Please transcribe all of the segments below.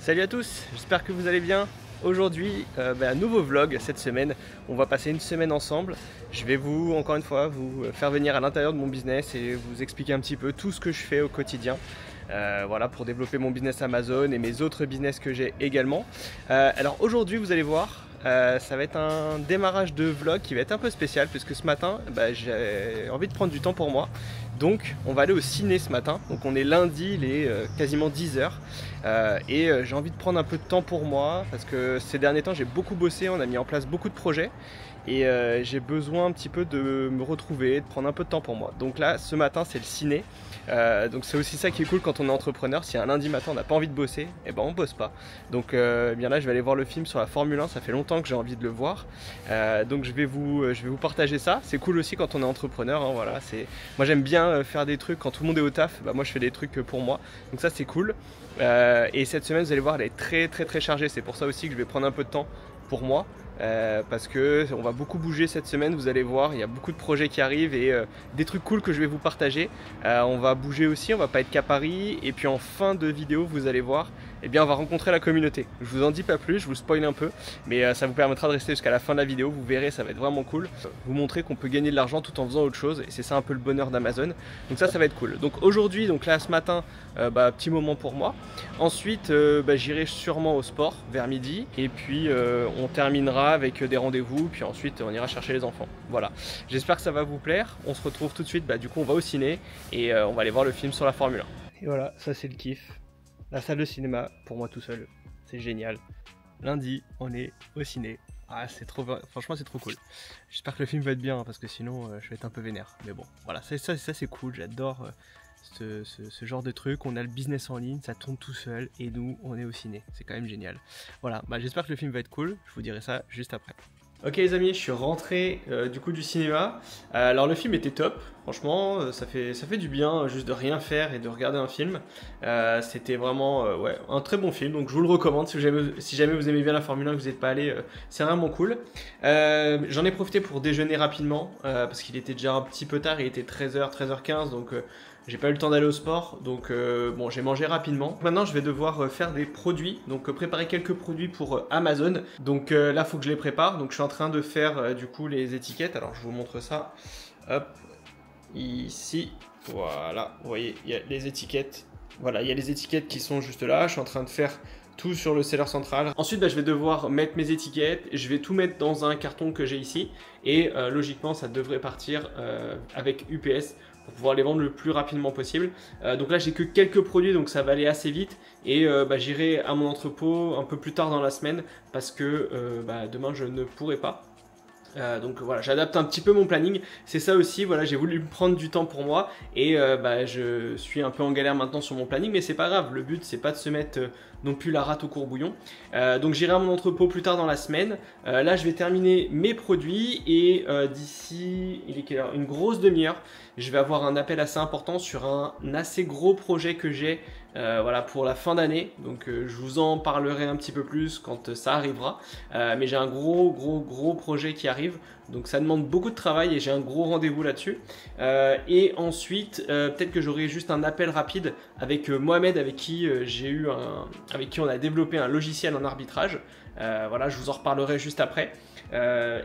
Salut à tous, j'espère que vous allez bien. Aujourd'hui, un nouveau vlog cette semaine. On va passer une semaine ensemble. Je vais encore une fois, vous faire venir à l'intérieur de mon business et vous expliquer un petit peu tout ce que je fais au quotidien. Voilà, pour développer mon business Amazon et mes autres business que j'ai également. Alors aujourd'hui, vous allez voir, ça va être un démarrage de vlog qui va être un peu spécial puisque ce matin, j'ai envie de prendre du temps pour moi. Donc on va aller au ciné ce matin. Donc on est lundi, il est quasiment 10h. J'ai envie de prendre un peu de temps pour moi parce que ces derniers temps j'ai beaucoup bossé, on a mis en place beaucoup de projets. Et j'ai besoin un petit peu de me retrouver, de prendre un peu de temps pour moi. Donc là, ce matin, c'est le ciné. Donc c'est aussi ça qui est cool quand on est entrepreneur. Si un lundi matin, on n'a pas envie de bosser, eh ben on bosse pas. Donc bien là, je vais aller voir le film sur la Formule 1. Ça fait longtemps que j'ai envie de le voir. Donc je vais vous partager ça. C'est cool aussi quand on est entrepreneur. Hein, voilà, moi j'aime bien faire des trucs quand tout le monde est au taf. Moi je fais des trucs pour moi. Donc ça c'est cool. Et cette semaine, vous allez voir, elle est très chargée. C'est pour ça aussi que je vais prendre un peu de temps pour moi. Parce que on va beaucoup bouger cette semaine, vous allez voir, il y a beaucoup de projets qui arrivent et des trucs cool que je vais vous partager. On va bouger aussi, on va pas être qu'à Paris, et puis en fin de vidéo vous allez voir, eh bien on va rencontrer la communauté. Je vous en dis pas plus, je vous spoil un peu, mais ça vous permettra de rester jusqu'à la fin de la vidéo, vous verrez, ça va être vraiment cool. Vous montrer qu'on peut gagner de l'argent tout en faisant autre chose, et c'est ça un peu le bonheur d'Amazon. Donc ça va être cool. Donc aujourd'hui, donc là ce matin, petit moment pour moi. Ensuite j'irai sûrement au sport vers midi, et puis on terminera avec des rendez-vous, puis ensuite on ira chercher les enfants. Voilà, j'espère que ça va vous plaire. On se retrouve tout de suite, du coup on va au ciné et on va aller voir le film sur la Formule 1. Et voilà, ça c'est le kiff. La salle de cinéma pour moi tout seul, c'est génial. Lundi, on est au ciné. Ah, c'est trop, franchement c'est trop cool. J'espère que le film va être bien, parce que sinon je vais être un peu vénère. Mais bon, voilà, ça c'est cool, j'adore ce genre de truc. On a le business en ligne, ça tourne tout seul, et nous on est au ciné, c'est quand même génial. Voilà, j'espère que le film va être cool, je vous dirai ça juste après. Ok les amis, je suis rentré du coup du cinéma. Alors le film était top, franchement ça fait du bien juste de rien faire et de regarder un film. C'était vraiment un très bon film, donc je vous le recommande si jamais vous aimez bien la Formule 1 et que vous n'êtes pas allé, c'est vraiment cool. J'en ai profité pour déjeuner rapidement parce qu'il était déjà un petit peu tard, il était 13h, 13h15, donc j'ai pas eu le temps d'aller au sport, donc bon, j'ai mangé rapidement. Maintenant je vais devoir faire des produits, donc préparer quelques produits pour Amazon. Donc là il faut que je les prépare, donc je suis en train de faire du coup les étiquettes. Alors je vous montre ça, hop, ici, voilà, vous voyez il y a les étiquettes. Voilà, il y a les étiquettes qui sont juste là, je suis en train de faire tout sur le seller central. Ensuite je vais devoir mettre mes étiquettes, je vais tout mettre dans un carton que j'ai ici, et logiquement ça devrait partir avec UPS pour pouvoir les vendre le plus rapidement possible. Donc là j'ai que quelques produits, donc ça va aller assez vite, et j'irai à mon entrepôt un peu plus tard dans la semaine parce que demain je ne pourrai pas. Donc voilà, j'adapte un petit peu mon planning, c'est ça aussi, voilà, j'ai voulu prendre du temps pour moi, et je suis un peu en galère maintenant sur mon planning, mais c'est pas grave, le but c'est pas de se mettre non plus la rate au courbouillon. Donc j'irai à mon entrepôt plus tard dans la semaine. Là je vais terminer mes produits, et d'ici, il est quelle heure, une grosse demi-heure, je vais avoir un appel assez important sur un assez gros projet que j'ai voilà, pour la fin d'année. Donc je vous en parlerai un petit peu plus quand ça arrivera, mais j'ai un gros projet qui arrive, donc ça demande beaucoup de travail et j'ai un gros rendez-vous là-dessus. Et ensuite peut-être que j'aurai juste un appel rapide avec Mohamed, avec qui on a développé un logiciel en arbitrage. Voilà, je vous en reparlerai juste après.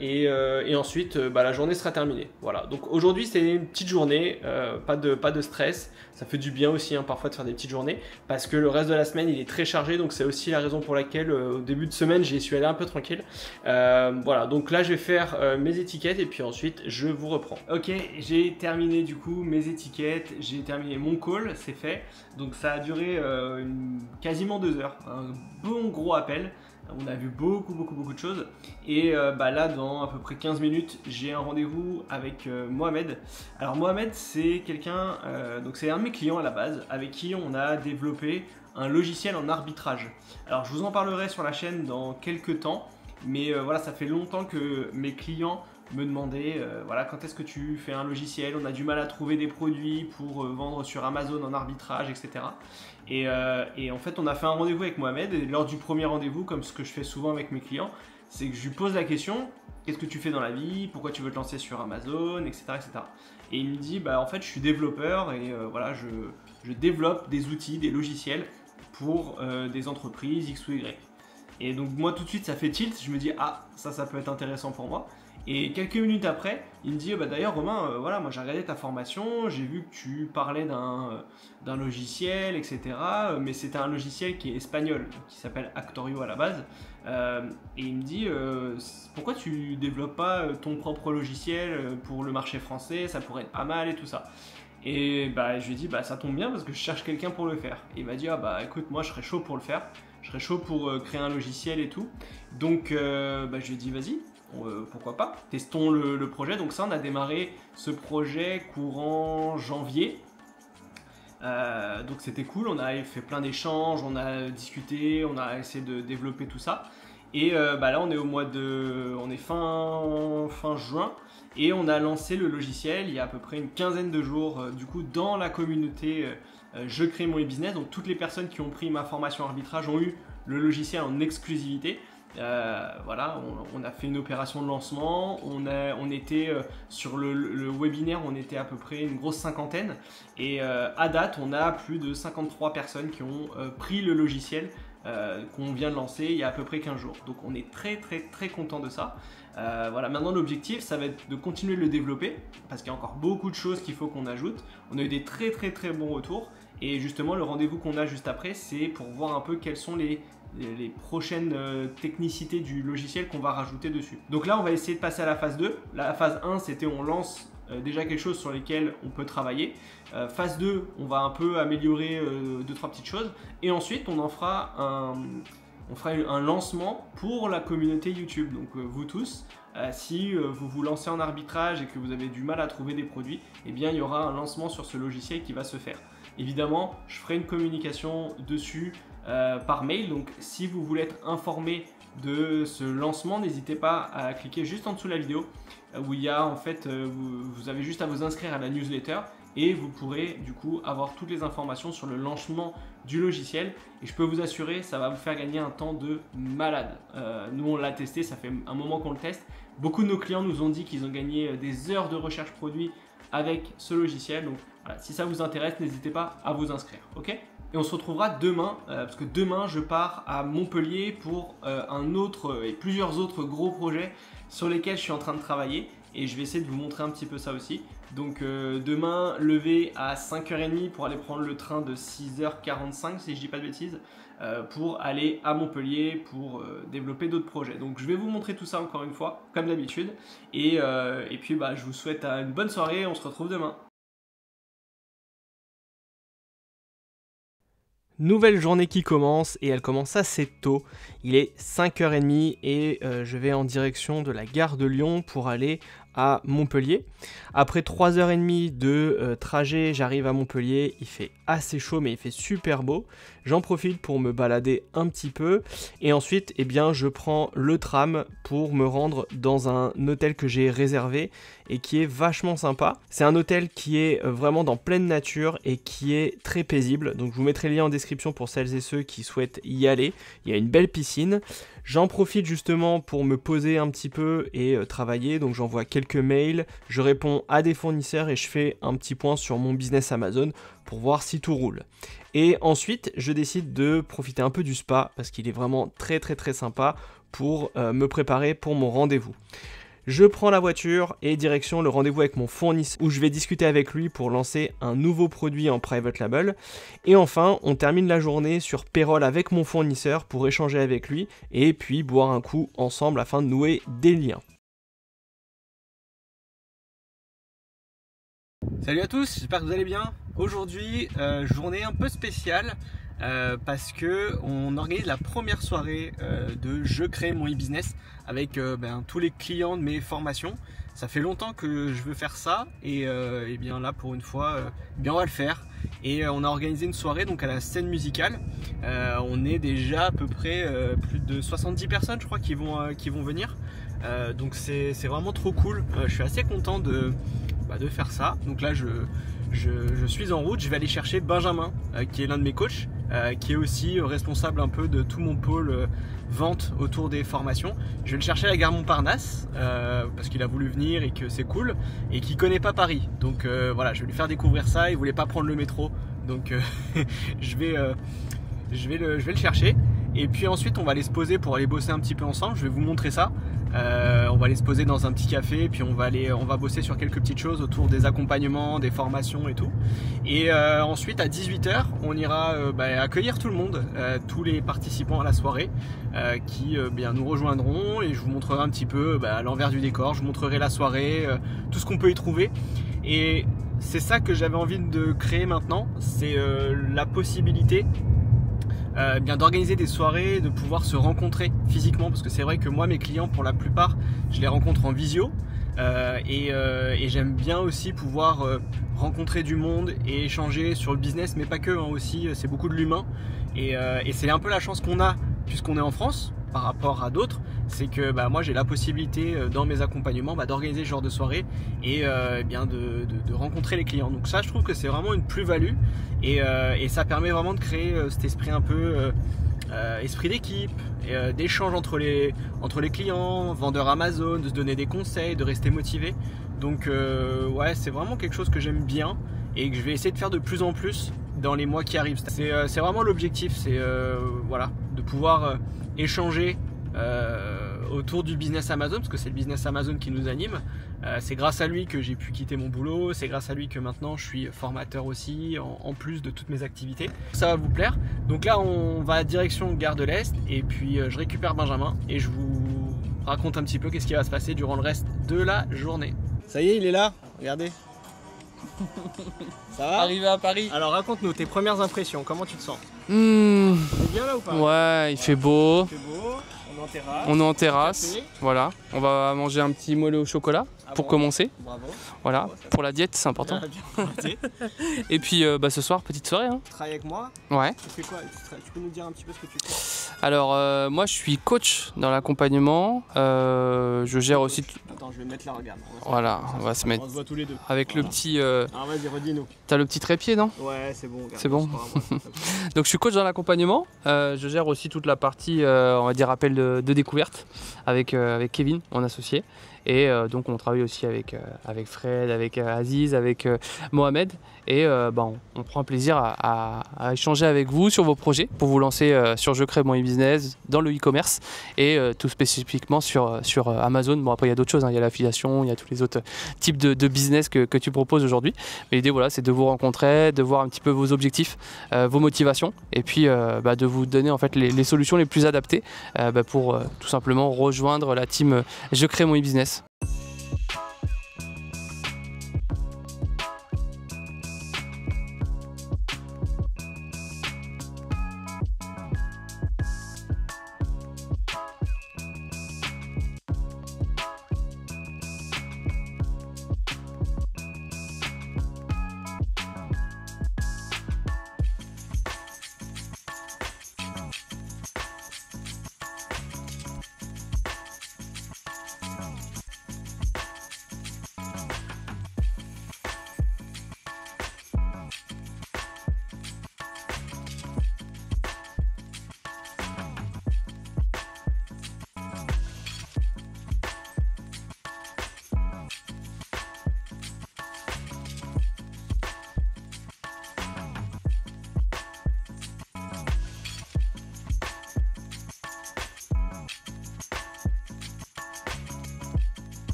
Et ensuite la journée sera terminée. Voilà, donc aujourd'hui c'est une petite journée, pas de stress, ça fait du bien aussi parfois de faire des petites journées, parce que le reste de la semaine il est très chargé, donc c'est aussi la raison pour laquelle au début de semaine j'y suis allé un peu tranquille. Voilà, donc là je vais faire mes étiquettes et puis ensuite je vous reprends. Ok, j'ai terminé du coup mes étiquettes, j'ai terminé mon call, c'est fait, donc ça a duré quasiment 2 heures, un bon gros appel. On a vu beaucoup de choses, et là dans à peu près 15 minutes j'ai un rendez-vous avec Mohamed. Alors Mohamed c'est quelqu'un, donc c'est un de mes clients à la base, avec qui on a développé un logiciel en arbitrage. Alors je vous en parlerai sur la chaîne dans quelques temps, mais voilà, ça fait longtemps que mes clients me demandaient voilà, quand est-ce que tu fais un logiciel, on a du mal à trouver des produits pour vendre sur Amazon en arbitrage, etc. Et en fait on a fait un rendez-vous avec Mohamed, et lors du premier rendez-vous, comme ce que je fais souvent avec mes clients, c'est que je lui pose la question: qu'est-ce que tu fais dans la vie, pourquoi tu veux te lancer sur Amazon, etc. Et il me dit en fait je suis développeur, et voilà, je développe des outils, des logiciels pour des entreprises X ou Y. Et donc moi tout de suite ça fait tilt, je me dis ah ça peut être intéressant pour moi. Et quelques minutes après, il me dit bah d'ailleurs Romain, voilà, moi j'ai regardé ta formation, j'ai vu que tu parlais d'un logiciel, etc. Mais c'était un logiciel qui est espagnol, qui s'appelle Actorio à la base. Et il me dit pourquoi tu développes pas ton propre logiciel pour le marché français, ça pourrait être pas mal et tout ça. Et bah je lui ai dit bah ça tombe bien parce que je cherche quelqu'un pour le faire. Et il m'a dit ah bah écoute moi je serais chaud pour le faire, je serais chaud pour créer un logiciel et tout. Donc bah, je lui ai dit vas-y. Pourquoi pas, testons le projet. Donc ça on a démarré ce projet courant janvier, donc c'était cool, on a fait plein d'échanges, on a discuté, on a essayé de développer tout ça et bah là on est on est fin juin et on a lancé le logiciel il y a à peu près une quinzaine de jours du coup dans la communauté Je crée mon e-business. Donc toutes les personnes qui ont pris ma formation arbitrage ont eu le logiciel en exclusivité. Voilà, on a fait une opération de lancement, on était sur le webinaire, on était à peu près une grosse cinquantaine et à date on a plus de 53 personnes qui ont pris le logiciel qu'on vient de lancer il y a à peu près 15 jours. Donc on est très content de ça. Voilà, maintenant l'objectif ça va être de continuer de le développer parce qu'il y a encore beaucoup de choses qu'il faut qu'on ajoute. On a eu des très bons retours et justement le rendez-vous qu'on a juste après c'est pour voir un peu quels sont les prochaines technicités du logiciel qu'on va rajouter dessus. Donc là on va essayer de passer à la phase 2. La phase 1 c'était on lance déjà quelque chose sur lesquels on peut travailler. Phase 2 on va un peu améliorer 2-3 petites choses et ensuite on fera un lancement pour la communauté YouTube. Donc vous tous, si vous vous lancez en arbitrage et que vous avez du mal à trouver des produits, eh bien il y aura un lancement sur ce logiciel qui va se faire. Évidemment je ferai une communication dessus par mail, donc si vous voulez être informé de ce lancement, n'hésitez pas à cliquer juste en dessous de la vidéo où il y a en fait, vous avez juste à vous inscrire à la newsletter et vous pourrez du coup avoir toutes les informations sur le lancement du logiciel et je peux vous assurer ça va vous faire gagner un temps de malade. Nous on l'a testé, ça fait un moment qu'on le teste, beaucoup de nos clients nous ont dit qu'ils ont gagné des heures de recherche produit avec ce logiciel, donc voilà, si ça vous intéresse n'hésitez pas à vous inscrire, ok ? Et on se retrouvera demain, parce que demain je pars à Montpellier pour un autre et plusieurs autres gros projets sur lesquels je suis en train de travailler et je vais essayer de vous montrer un petit peu ça aussi. Donc demain, lever à 5h30 pour aller prendre le train de 6h45 si je dis pas de bêtises, pour aller à Montpellier pour développer d'autres projets. Donc je vais vous montrer tout ça encore une fois, comme d'habitude. Et puis bah, je vous souhaite une bonne soirée, on se retrouve demain. Nouvelle journée qui commence et elle commence assez tôt. Il est 5h30 et je vais en direction de la gare de Lyon pour aller à Montpellier. Après 3h30 de trajet, j'arrive à Montpellier. Il fait assez chaud mais il fait super beau. J'en profite pour me balader un petit peu et ensuite eh bien, je prends le tram pour me rendre dans un hôtel que j'ai réservé et qui est vachement sympa. C'est un hôtel qui est vraiment dans pleine nature et qui est très paisible. Donc je vous mettrai le lien en description pour celles et ceux qui souhaitent y aller. Il y a une belle piscine. J'en profite justement pour me poser un petit peu et travailler. Donc j'envoie quelques mails, je réponds à des fournisseurs et je fais un petit point sur mon business Amazon pour voir si tout roule. Et ensuite, je décide de profiter un peu du spa parce qu'il est vraiment très sympa pour me préparer pour mon rendez-vous. Je prends la voiture et direction le rendez-vous avec mon fournisseur où je vais discuter avec lui pour lancer un nouveau produit en private label. Et enfin, on termine la journée sur Payroll avec mon fournisseur pour échanger avec lui et puis boire un coup ensemble afin de nouer des liens. Salut à tous, j'espère que vous allez bien. Aujourd'hui, journée un peu spéciale parce que on organise la première soirée de Je crée mon e-business avec tous les clients de mes formations. Ça fait longtemps que je veux faire ça et bien là pour une fois, on va le faire. Et on a organisé une soirée donc à la scène musicale. On est déjà à peu près plus de 70 personnes je crois qui vont venir. Donc c'est vraiment trop cool. Je suis assez content de faire ça. Donc là je suis en route, je vais aller chercher Benjamin qui est l'un de mes coachs, qui est aussi responsable un peu de tout mon pôle vente autour des formations. Je vais le chercher à la gare Montparnasse parce qu'il a voulu venir et que c'est cool et qu'il connaît pas Paris. Donc voilà, je vais lui faire découvrir ça. Il voulait pas prendre le métro, donc je je vais le chercher. Et puis ensuite on va aller se poser pour aller bosser un petit peu ensemble. Je vais vous montrer ça. On va aller se poser dans un petit café et puis on va bosser sur quelques petites choses autour des accompagnements, des formations et tout. Et ensuite à 18 h on ira accueillir tout le monde, tous les participants à la soirée qui nous rejoindront, et je vous montrerai un petit peu l'envers du décor, je vous montrerai la soirée, tout ce qu'on peut y trouver. Et c'est ça que j'avais envie de créer maintenant, c'est la possibilité d'organiser des soirées, de pouvoir se rencontrer physiquement, parce que c'est vrai que moi mes clients pour la plupart je les rencontre en visio et j'aime bien aussi pouvoir rencontrer du monde et échanger sur le business, mais pas que, aussi c'est beaucoup de l'humain et c'est un peu la chance qu'on a puisqu'on est en France par rapport à d'autres, c'est que moi j'ai la possibilité dans mes accompagnements d'organiser ce genre de soirée et de rencontrer les clients. Donc ça, je trouve que c'est vraiment une plus-value et ça permet vraiment de créer cet esprit un peu esprit d'équipe, d'échange entre les clients, vendeurs Amazon, de se donner des conseils, de rester motivé. Donc ouais, c'est vraiment quelque chose que j'aime bien et que je vais essayer de faire de plus en plus dans les mois qui arrivent. C'est vraiment l'objectif, c'est voilà, de pouvoir échanger autour du business Amazon, parce que c'est le business Amazon qui nous anime. C'est grâce à lui que j'ai pu quitter mon boulot, c'est grâce à lui que maintenant je suis formateur aussi, en plus de toutes mes activités. Ça va vous plaire. Donc là on va direction Gare de l'Est et puis je récupère Benjamin et je vous raconte un petit peu qu'est-ce qui va se passer durant le reste de la journée. Ça y est, il est là, regardez. Ça va? Arrivé à Paris. Alors raconte-nous tes premières impressions, comment tu te sens? C'est bien là ou pas? Ouais, il fait beau. Il fait beau, on est en terrasse. On est en terrasse, voilà. On va manger un petit mollet au chocolat pour commencer. Bravo. Voilà, pour la diète, c'est important. Et puis ce soir, petite soirée. Tu travailles avec moi? Ouais. Tu fais quoi? Tu peux nous dire un petit peu ce que tu fais? Alors moi je suis coach dans l'accompagnement. Je gère aussi. Attends, je vais mettre la regarde. Voilà, on va se mettre. On se voit tous les deux. Avec le petit. Ah vas-y, redis-nous. T'as le petit trépied, non? Ouais, c'est bon. C'est bon. Donc je suis coach dans l'accompagnement. Je gère aussi toute la partie, on va dire, appel de découverte avec Kevin, mon associé. Et donc on travaille aussi avec Fred, avec Aziz, avec Mohamed. Et on prend un plaisir à échanger avec vous sur vos projets pour vous lancer sur Je crée mon e-business, dans le e-commerce et tout spécifiquement sur Amazon. Bon, après il y a d'autres choses, hein. Il y a l'affiliation, il y a tous les autres types de business que tu proposes aujourd'hui. Mais l'idée voilà, c'est de vous rencontrer, de voir un petit peu vos objectifs, vos motivations et puis de vous donner en fait les solutions les plus adaptées pour tout simplement rejoindre la team Je crée mon e-business.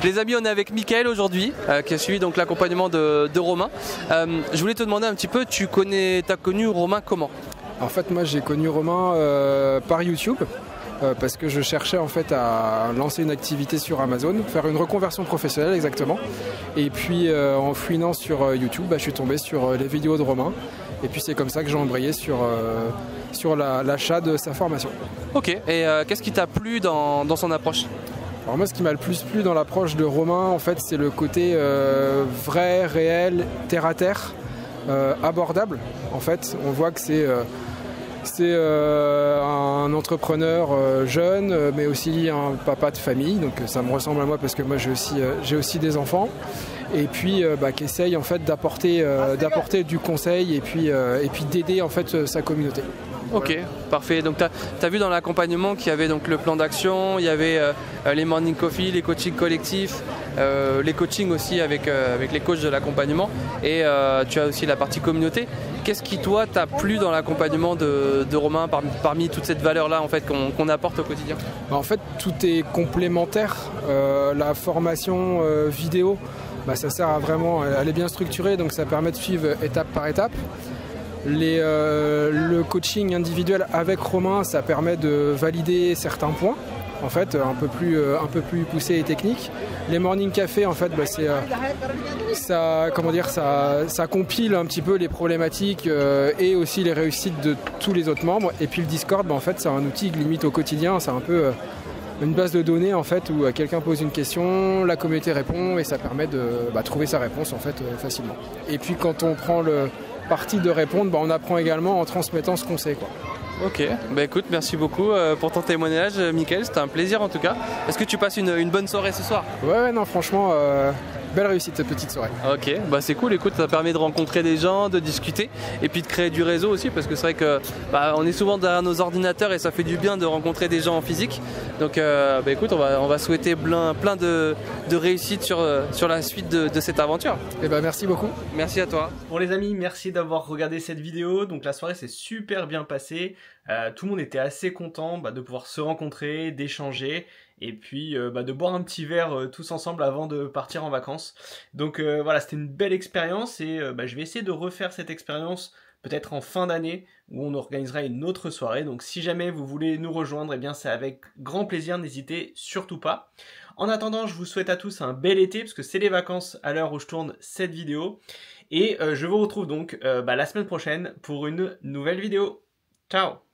Les amis, on est avec Mickaël aujourd'hui, qui a suivi donc l'accompagnement de Romain. Je voulais te demander un petit peu, tu as connu Romain comment? En fait, moi j'ai connu Romain par YouTube. Parce que je cherchais en fait à lancer une activité sur Amazon, faire une reconversion professionnelle exactement. Et puis en fouinant sur YouTube, je suis tombé sur les vidéos de Romain. Et puis c'est comme ça que j'ai embrayé sur l'achat de sa formation. Ok, et qu'est-ce qui t'a plu dans son approche? Alors moi ce qui m'a le plus plu dans l'approche de Romain en fait c'est le côté vrai, réel, terre à terre, abordable en fait. On voit que c'est un entrepreneur jeune, mais aussi un papa de famille, donc ça me ressemble à moi parce que moi j'ai aussi des enfants, et puis qui essaye en fait d'apporter du conseil et puis d'aider en fait sa communauté. Ok, Voilà. parfait. Donc tu as vu dans l'accompagnement qu'il y avait donc le plan d'action, il y avait les morning coffee, les coachings collectifs, les coachings aussi avec les coachs de l'accompagnement et tu as aussi la partie communauté. Qu'est-ce qui toi t'a plu dans l'accompagnement de Romain parmi toute cette valeur-là en fait qu'on apporte au quotidien? En fait, tout est complémentaire. La formation vidéo, ça sert à vraiment, elle est bien structurée, donc ça permet de suivre étape par étape. Le coaching individuel avec Romain, ça permet de valider certains points, en fait, un peu plus poussés et techniques. Les morning café, en fait, ça compile un petit peu les problématiques et aussi les réussites de tous les autres membres. Et puis le Discord, en fait, c'est un outil limite au quotidien, c'est un peu une base de données en fait où quelqu'un pose une question, la communauté répond et ça permet de trouver sa réponse en fait facilement. Et puis quand on prend le parti de répondre, on apprend également en transmettant ce qu'on sait, quoi. Ok, écoute, merci beaucoup pour ton témoignage, Mickaël, c'était un plaisir en tout cas. Est-ce que tu passes une bonne soirée ce soir? Ouais, non, franchement, belle réussite cette petite soirée. Ok, c'est cool, écoute, ça permet de rencontrer des gens, de discuter et puis de créer du réseau aussi parce que c'est vrai que on est souvent derrière nos ordinateurs et ça fait du bien de rencontrer des gens en physique. Donc écoute, on va souhaiter plein de réussite sur la suite de cette aventure. Et merci beaucoup. Merci à toi. Bon les amis, merci d'avoir regardé cette vidéo. Donc la soirée s'est super bien passée. Tout le monde était assez content de pouvoir se rencontrer, d'échanger et puis de boire un petit verre tous ensemble avant de partir en vacances. Donc voilà, c'était une belle expérience et je vais essayer de refaire cette expérience peut-être en fin d'année où on organisera une autre soirée. Donc si jamais vous voulez nous rejoindre, c'est avec grand plaisir, n'hésitez surtout pas. En attendant, je vous souhaite à tous un bel été parce que c'est les vacances à l'heure où je tourne cette vidéo. Et je vous retrouve donc la semaine prochaine pour une nouvelle vidéo. Ciao!